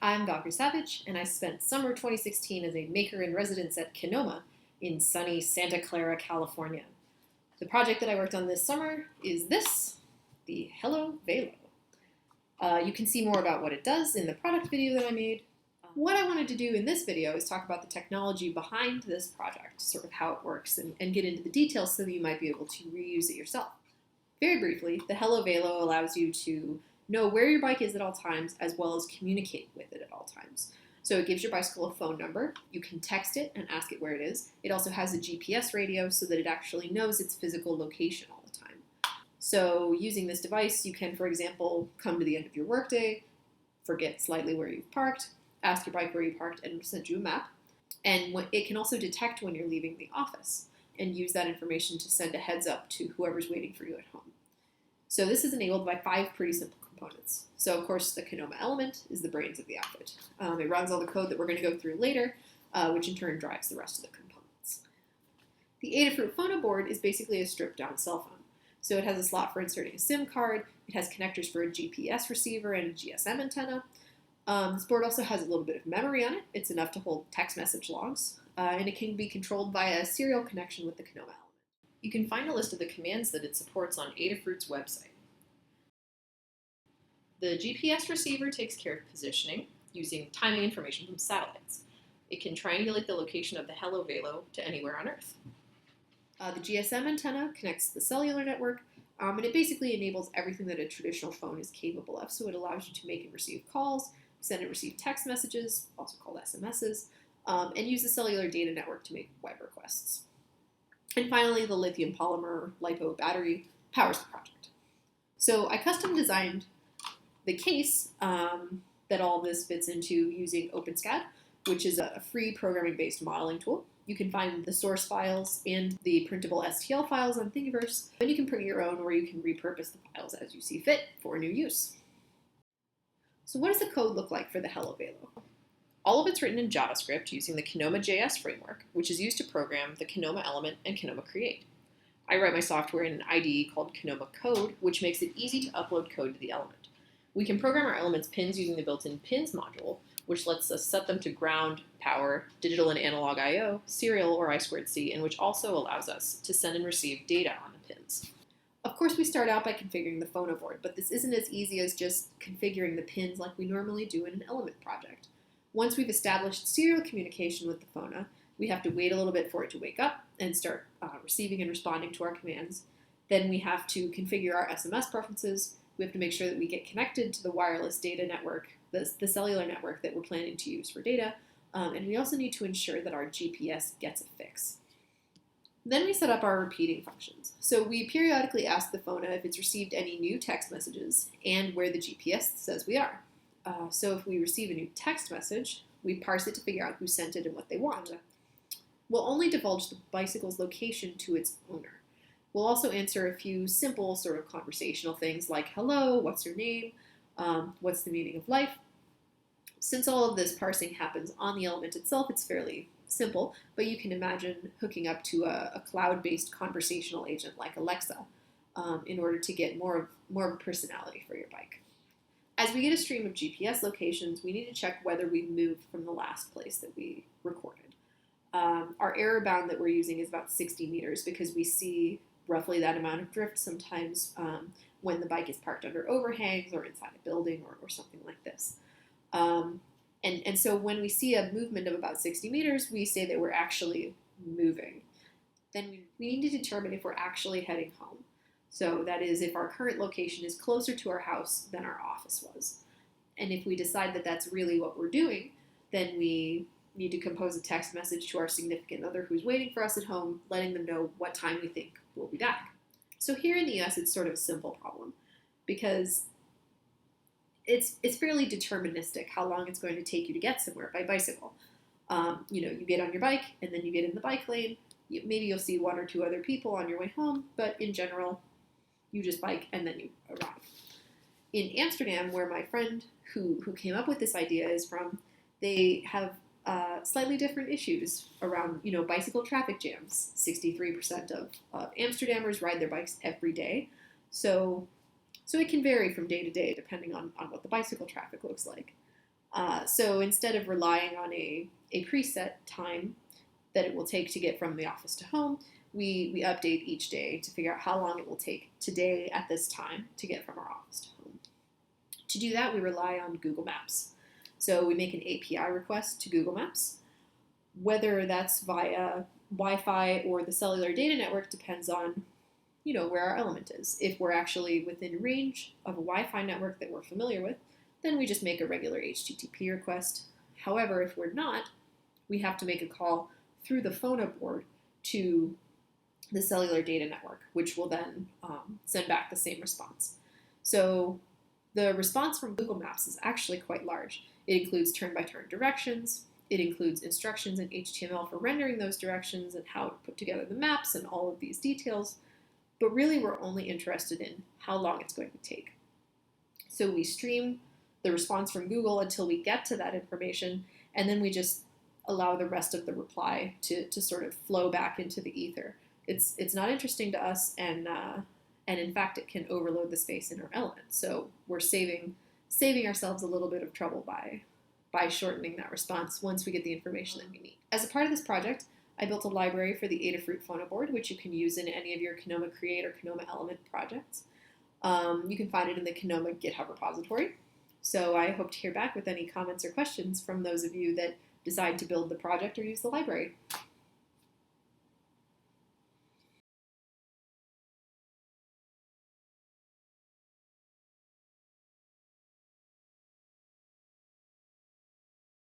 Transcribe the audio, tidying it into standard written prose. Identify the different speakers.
Speaker 1: I'm Valkyrie Savage, and I spent summer 2016 as a maker in residence at Kenoma in sunny Santa Clara, California. The project that I worked on this summer is the Velo. You can see more about what it does in the product video that I made. What I wanted to do in this video is talk about the technology behind this project, sort of how it works, and get into the details so that you might be able to reuse it yourself. Very briefly, the Velo allows you to know where your bike is at all times, as well as communicate with it at all times. So it gives your bicycle a phone number. You can text it and ask it where it is. It also has a GPS radio so that it actually knows its physical location all the time. So using this device, you can, for example, come to the end of your workday, forget slightly where you've parked, ask your bike where you parked, and send you a map. And it can also detect when you're leaving the office and use that information to send a heads up to whoever's waiting for you at home. So this is enabled by 5 pretty simple components. So of course the Kenoma element is the brains of the outfit. It runs all the code that we're going to go through later, which in turn drives the rest of the components. The Adafruit phono board is basically a stripped down cell phone. So it has a slot for inserting a SIM card, it has connectors for a GPS receiver and a GSM antenna. This board also has a little bit of memory on it. It's enough to hold text message logs, and it can be controlled via a serial connection with the Kenoma element. You can find a list of the commands that it supports on Adafruit's website. The GPS receiver takes care of positioning using timing information from satellites. It can triangulate the location of the Velo to anywhere on Earth. The GSM antenna connects to the cellular network, and it basically enables everything that a traditional phone is capable of. So it allows you to make and receive calls, send and receive text messages, also called SMSs, and use the cellular data network to make web requests. And finally, the lithium polymer LiPo battery powers the project. So I custom designed the case that all this fits into using OpenSCAD, which is a free programming-based modeling tool. You can find the source files and the printable STL files on Thingiverse, and you can print your own or you can repurpose the files as you see fit for new use. So what does the code look like for the Velo? All of it's written in JavaScript using the Kenoma.js framework, which is used to program the Kenoma element and Kenoma Create. I write my software in an IDE called Kenoma Code, which makes it easy to upload code to the element. We can program our element's pins using the built-in pins module, which lets us set them to ground, power, digital and analog I/O, serial or I2C, and which also allows us to send and receive data on the pins. Of course, we start out by configuring the phono board, but this isn't as easy as just configuring the pins like we normally do in an element project. Once we've established serial communication with the phono, we have to wait a little bit for it to wake up and start receiving and responding to our commands. Then we have to configure our SMS preferences. We have to make sure that we get connected to the wireless data network, the cellular network that we're planning to use for data, and we also need to ensure that our GPS gets a fix. Then we set up our repeating functions. So we periodically ask the phono if it's received any new text messages and where the GPS says we are. So if we receive a new text message, we parse it to figure out who sent it and what they want. We'll only divulge the bicycle's location to its owner. We'll also answer a few simple sort of conversational things like, hello, what's your name, what's the meaning of life. Since all of this parsing happens on the element itself, it's fairly simple, but you can imagine hooking up to a cloud-based conversational agent like Alexa in order to get more of a personality for your bike. As we get a stream of GPS locations, we need to check whether we've moved from the last place that we recorded. Our error bound that we're using is about 60 meters because we see roughly that amount of drift sometimes when the bike is parked under overhangs or inside a building or something like this. And so when we see a movement of about 60 meters, we say that we're actually moving. Then we need to determine if we're actually heading home. So that is if our current location is closer to our house than our office was. And if we decide that that's really what we're doing, then we need to compose a text message to our significant other who's waiting for us at home, letting them know what time we think we'll be back. So here in the US, it's sort of a simple problem because it's fairly deterministic how long it's going to take you to get somewhere by bicycle. You get on your bike and then you get in the bike lane. Maybe you'll see 1 or 2 other people on your way home, but in general, you just bike and then you arrive. In Amsterdam, where my friend who came up with this idea is from, they have slightly different issues around, bicycle traffic jams. 63% of Amsterdammers ride their bikes every day. So it can vary from day to day depending on what the bicycle traffic looks like. So instead of relying on a preset time that it will take to get from the office to home, we update each day to figure out how long it will take today at this time to get from our office to home. To do that, we rely on Google Maps. So we make an API request to Google Maps. Whether that's via Wi-Fi or the cellular data network depends on, where our element is. If we're actually within range of a Wi-Fi network that we're familiar with, then we just make a regular HTTP request. However, if we're not, we have to make a call through the phone board to the cellular data network, which will then send back the same response. So the response from Google Maps is actually quite large. It includes turn-by-turn directions. It includes instructions in HTML for rendering those directions and how to put together the maps and all of these details. But really, we're only interested in how long it's going to take. So we stream the response from Google until we get to that information, and then we just allow the rest of the reply to sort of flow back into the ether. It's not interesting to us, and in fact, it can overload the space in our element. So we're saving ourselves a little bit of trouble by shortening that response once we get the information that we need. As a part of this project, I built a library for the Adafruit phonoboard, which you can use in any of your Canoma Create or Canoma Element projects. You can find it in the Canoma GitHub repository. So I hope to hear back with any comments or questions from those of you that decide to build the project or use the library.